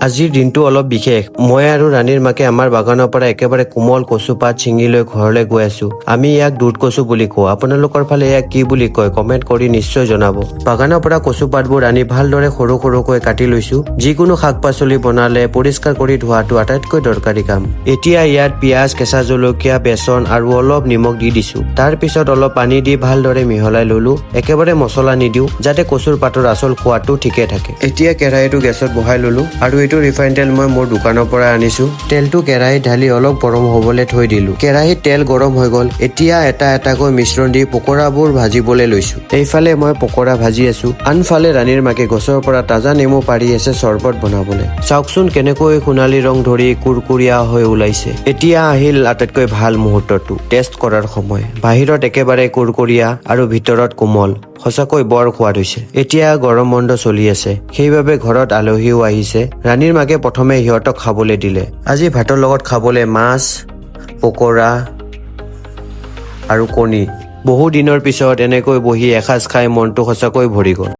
আজিৰ দিনটো অলপ বিশেষ। মই আৰু ৰাণীৰ মাকে আমাৰ বাগানৰ পৰা একেবাৰে কোমল কচু পাত ছিঙি লৈ ঘৰলৈ গৈ আছো। আমি ইয়াক দুধ কচু বুলি কওঁ। আপোনালোকৰ ফালে ইয়াক কি বুলি কয় কমেণ্ট কৰি নিশ্চয় জনাব। বাগানৰ পৰা কচু পাতবোৰ আনি ভালদৰে সৰু সৰুকৈ কাটি লৈছো। যিকোনো শাক পাচলি বনালে পৰিষ্কাৰ কৰি ধোৱাটো আটাইতকৈ দৰকাৰী কাম। এতিয়া ইয়াত পিঁয়াজ, কেঁচা জলকীয়া, বেচন আৰু অলপ নিমখ দি দিছো। তাৰ পিছত অলপ পানী দি ভালদৰে মিহলাই ললো। একেবাৰে মছলা নিদিওঁ যাতে কচুৰ পাতৰ আচল সোৱাদটো ঠিকে থাকে। এতিয়া কেৰাহীটো গেছত বহাই ললো আৰু এইটো ৰিফাইন তেল মই মোৰ দোকানৰ পৰা আনিছো। তেলটো কেৰাহীত ঢালি অলপ গৰম হ'বলৈ থৈ দিলো। কেৰাহীত তেল গৰম হৈ গ'ল। এতিয়া এটা এটাকৈ মিশ্ৰণ দি পকৰাবোৰ ভাজিবলৈ লৈছো। এইফালে মই পকৰা ভাজি আছো, আনফালে ৰাণীৰ মাকে গছৰ পৰা তাজা নেমু পাৰি আছে চৰবত বনাবলৈ। চাওকচোন কেনেকৈ সোণালী ৰং ধৰি কুৰকুৰীয়া হৈ ওলাইছে। এতিয়া আহিল আটাইতকৈ ভাল মুহূৰ্তটো, টেষ্ট কৰাৰ সময়। বাহিৰত একেবাৰে কুৰকুৰীয়া আৰু ভিতৰত কোমল। সঁচাকৈ বৰ সোৱাদ হৈছে। এতিয়া গৰম বন্ধ চলি আছে, সেইবাবে ঘৰত আলহীও আহিছে। ৰাণীৰ মাকে প্ৰথমে সিহঁতক খাবলৈ দিলে। আজি ভাতৰ লগত খাবলৈ মাছ, পকৰা আৰু কণী। বহু দিনৰ পিছত এনেকৈ বহি এসাঁজ খাই মনটো সঁচাকৈ ভৰি গ'ল।